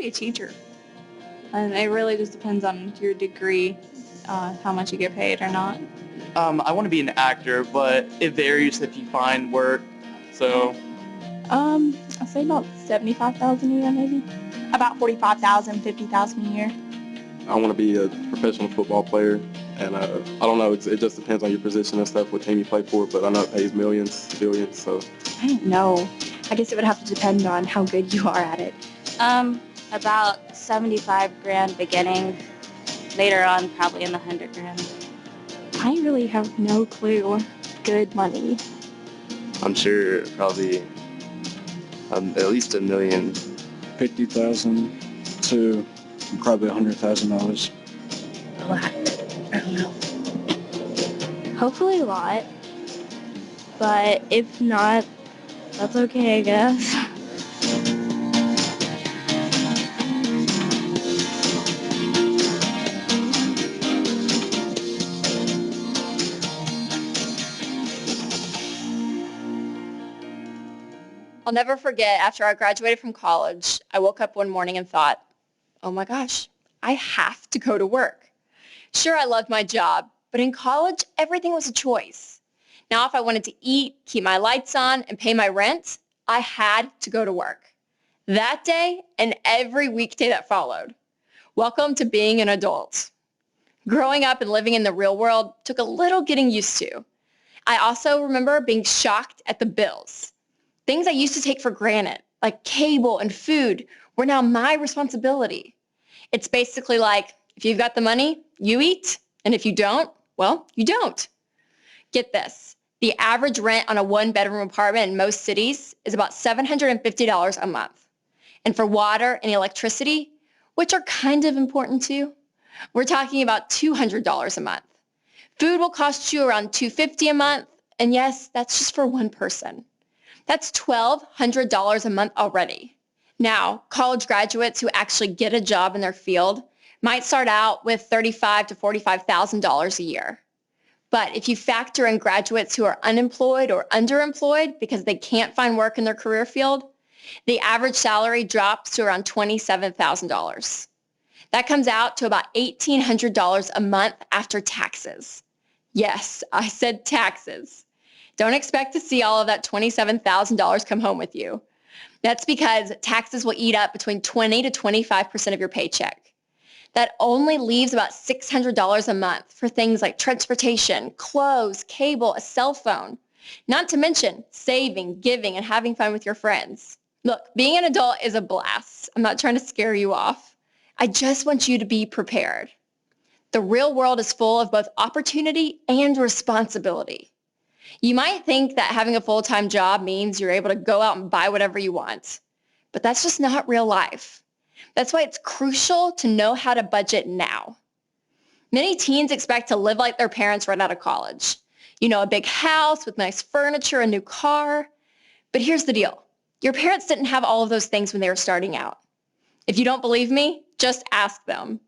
be a teacher. And it really just depends on your degree, how much you get paid or not. I want to be an actor, but it varies if you find work. So, I'd say about 75,000 a year, maybe. About 45,000, 50,000 a year. I want to be a professional football player, and I don't know, it just depends on your position and stuff, what team you play for, but I know it pays millions, billions, so. I don't know. I guess it would have to depend on how good you are at it. About 75 grand beginning, later on probably in the 100 grand. I really have no clue. Good money. I'm sure probably at least $1 million. 50,000 to probably $100,000. A lot. I don't know. Hopefully a lot. But if not, that's okay, I guess. I'll never forget, after I graduated from college, I woke up one morning and thought, oh my gosh, I have to go to work. Sure, I loved my job, but in college, everything was a choice. Now, if I wanted to eat, keep my lights on, and pay my rent, I had to go to work. That day and every weekday that followed. Welcome to being an adult. Growing up and living in the real world took a little getting used to. I also remember being shocked at the bills. Things I used to take for granted, like cable and food, were now my responsibility. It's basically like, if you've got the money, you eat, and if you don't, well, you don't. Get this, the average rent on a one-bedroom apartment in most cities is about $750 a month. And for water and electricity, which are kind of important too, we're talking about $200 a month. Food will cost you around $250 a month, and yes, that's just for one person. That's $1,200 a month already. Now, college graduates who actually get a job in their field might start out with $35,000 to $45,000 a year. But if you factor in graduates who are unemployed or underemployed because they can't find work in their career field, the average salary drops to around $27,000. That comes out to about $1,800 a month after taxes. Yes, I said taxes. Don't expect to see all of that $27,000 come home with you. That's because taxes will eat up between 20 to 25% of your paycheck. That only leaves about $600 a month for things like transportation, clothes, cable, a cell phone. Not to mention saving, giving, and having fun with your friends. Look, being an adult is a blast. I'm not trying to scare you off. I just want you to be prepared. The real world is full of both opportunity and responsibility. You might think that having a full-time job means you're able to go out and buy whatever you want, but that's just not real life. That's why it's crucial to know how to budget now. Many teens expect to live like their parents right out of college. You know, a big house with nice furniture, a new car. But here's the deal. Your parents didn't have all of those things when they were starting out. If you don't believe me, just ask them.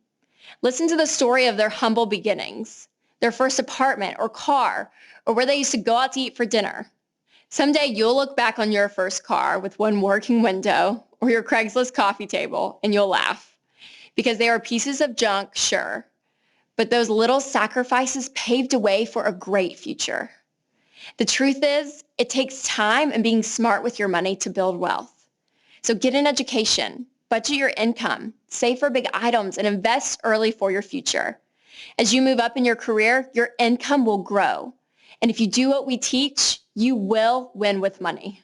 Listen to the story of their humble beginnings, their first apartment or car, or where they used to go out to eat for dinner. Someday you'll look back on your first car with one working window or your Craigslist coffee table and you'll laugh. Because they are pieces of junk, sure, but those little sacrifices paved a way for a great future. The truth is, it takes time and being smart with your money to build wealth. So get an education, budget your income, save for big items, and invest early for your future. As you move up in your career, your income will grow. And if you do what we teach, you will win with money.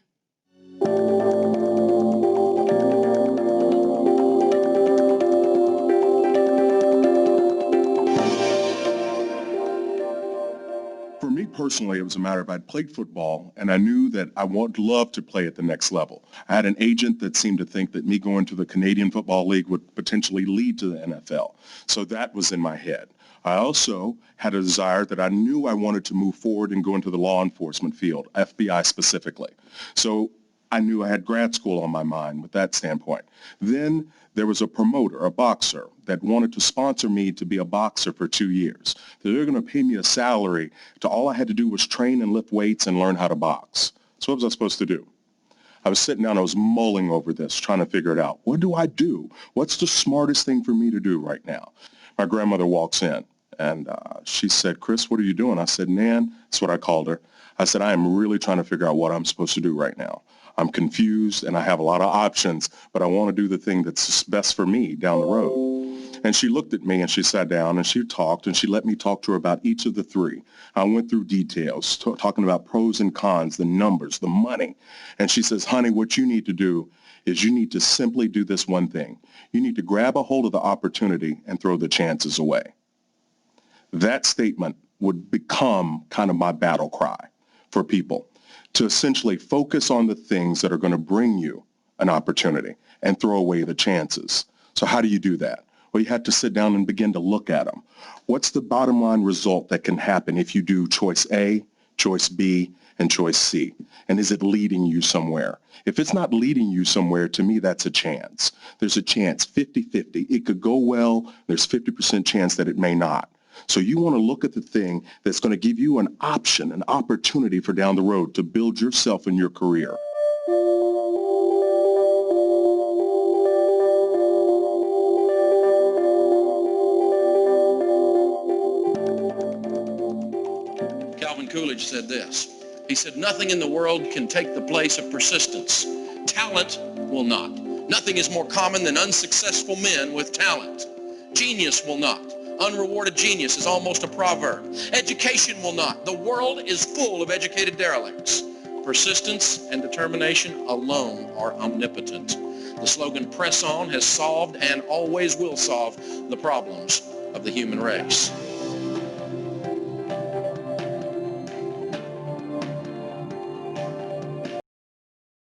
For me personally, it was a matter of I'd played football and I knew that I would love to play at the next level. I had an agent that seemed to think that me going to the Canadian Football League would potentially lead to the NFL. So that was in my head. I also had a desire that I knew I wanted to move forward and go into the law enforcement field, FBI specifically. So I knew I had grad school on my mind with that standpoint. Then there was a promoter, a boxer, that wanted to sponsor me to be a boxer for 2 years. They were going to pay me a salary to all I had to do was train and lift weights and learn how to box. So what was I supposed to do? I was sitting down, I was mulling over this, trying to figure it out. What do I do? What's the smartest thing for me to do right now? My grandmother walks in, and she said, Chris, what are you doing? I said, Nan, that's what I called her. I said, I am really trying to figure out what I'm supposed to do right now. I'm confused, and I have a lot of options, but I want to do the thing that's best for me down the road. And she looked at me, and she sat down, and she talked, and she let me talk to her about each of the three. I went through details, talking about pros and cons, the numbers, the money. And she says, honey, what you need to do is you need to simply do this one thing. You need to grab a hold of the opportunity and throw the chances away. That statement would become kind of my battle cry for people, to essentially focus on the things that are going to bring you an opportunity and throw away the chances. So how do you do that? Well, you have to sit down and begin to look at them. What's the bottom line result that can happen if you do choice A, choice B, and choice C? And is it leading you somewhere? If it's not leading you somewhere, to me, that's a chance. There's a chance, 50-50. It could go well. There's 50% chance that it may not. So you want to look at the thing that's going to give you an option, an opportunity for down the road to build yourself and your career. Calvin Coolidge said this. He said, nothing in the world can take the place of persistence. Talent will not. Nothing is more common than unsuccessful men with talent. Genius will not. Unrewarded genius is almost a proverb. Education will not. The world is full of educated derelicts. Persistence and determination alone are omnipotent. The slogan, Press On, has solved and always will solve the problems of the human race.